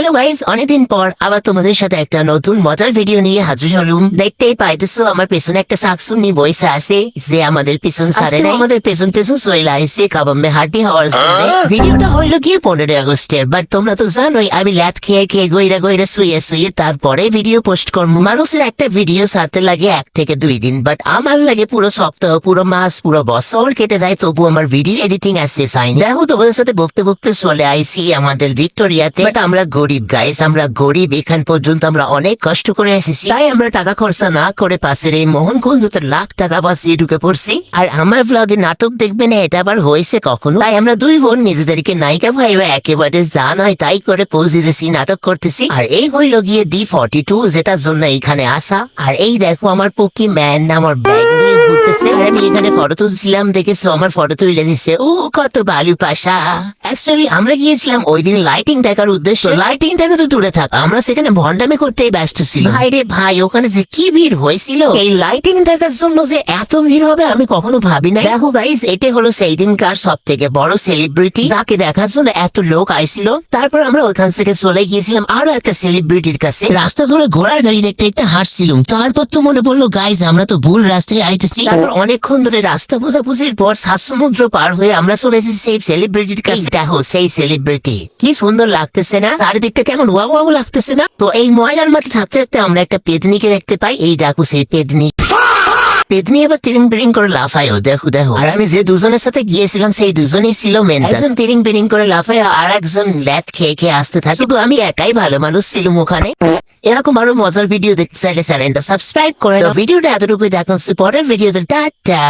Hello guys, অনেকদিন পর আবার তোমাদের সাথে একটা নতুন মজার ভিডিও নিয়ে হাজির হলাম। দেখতেই পাইতেছো আমার পেছনে একটা শাকসুন্নি বইসা আছে যে আমাদের পেছন সারে নাই। আমাদের পেছন চলে আসছে কাবাম্বে হাঁটি হওয়ার জন্য। ভিডিওটা হইলো গিয়ে 15 আগস্টের, বাট তোমরা তো জানোই আমি ল্যাদ খেয়ে গইরা শুয়ে তারপরে ভিডিও পোস্ট করবো। মানুষের একটা ভিডিও ছাড়তে লাগে 1 থেকে 2 দিন, বাট আমার লাগে পুরো সপ্তাহ, পুরো মাস, পুরো বছর কেটে দেয়, তবু আমার ভিডিও এডিটিং আসছে চাই। দেখো তোমাদের সাথে বকতে চলে আইসি আমাদের ভিক্টোরিয়াতে। বাট আমরা গরিব গাইস, আমরা গরিব। এখান পর্যন্ত আমরা অনেক কষ্ট করে এসেছি, তাই আমরা টাকা খরচা না করে পাশের এই মোহনকুঞ্জতে লাখ টাকা বাঁচিয়ে ঢুকে পড়ছি। আর আমার ব্লগে নাটক দেখবে না, এটা আবার হয়েছে কখনো? তাই আমরা 2 বোন নিজেদেরকে নায়িকা ভাইবা একেবারে যা নয় তাই করে পোজ দিতেছি, নাটক করতেছি। আর এই হইলো গিয়ে D42, যেটার জন্য এইখানে আসা। আর এই দেখো আমার পকি ম্যান আমার ব্যাগ নিয়ে ঘুরতেছে, আর আমি এখানে ফটো তুলছিলাম, দেখেছো আমার ফটো তুলে দিচ্ছে। ও কত বালু পাশা। অ্যাকচুয়ালি আমরা গিয়েছিলাম ওই দিন লাইটিং দেখার উদ্দেশ্য। লাইটিং দেখা তো দূরে থাক, আমরা সেখানে ভন্ডামি করতেই ব্যস্ত ছিল। ভাই রে ভাই, ওখানে যে কি ভিড় হয়েছিল এই লাইটিং দেখার জন্য, যে এত ভিড় হবে আমি কখনো ভাবি না। দেখো গাইস, এটা হলো সেই দিনকার সব থেকে বড় সেলিব্রিটি, যাকে দেখার জন্য এত লোক আইছিল। তারপর আমরা ওখান থেকে চলে গিয়েছিলাম আরো একটা সেলিব্রিটির কাছে। রাস্তা ধরে ঘোড়ার গাড়ি দেখতে হাঁটছিলাম, তারপর তো মনে পড়লো গাইস আমরা তো ভুল রাস্তায় আইতেছি। তারপর অনেকক্ষণ ধরে রাস্তা বোঝাবুঝির পর 7 সমুদ্র পার হয়ে আমরা চলে এসেছি সেই সেলিব্রিটির কাছে। দেখো সেই সেলিব্রিটি কি সুন্দর লাগতেছে না, চারিদিকটা কেমন ওয়াও লাগতেছে না? তো এই ময়দার মাঠে থাকতে থাকতে আমরা একটা পেদনিকে দেখতে পাই। এই দেখো সেই পেদনি এবার তিরিং করে লাফায়ও, দেখো। আর আমি যে দুজনের সাথে গিয়েছিলাম সেই দুজনেই ছিল মেন। একজন তিরিং করে লাফায়, আর একজন ল্যাদ খেয়ে আসতে থাকে। শুধু আমি একাই ভালো মানুষ ছিলাম ওখানে। এরকম আরো মজার ভিডিও দেখতে চাইলে চ্যানেলটা সাবস্ক্রাইব করে। ভিডিওটা এতটুকুই, দেখা হচ্ছে পরের ভিডিওতে। টাটা।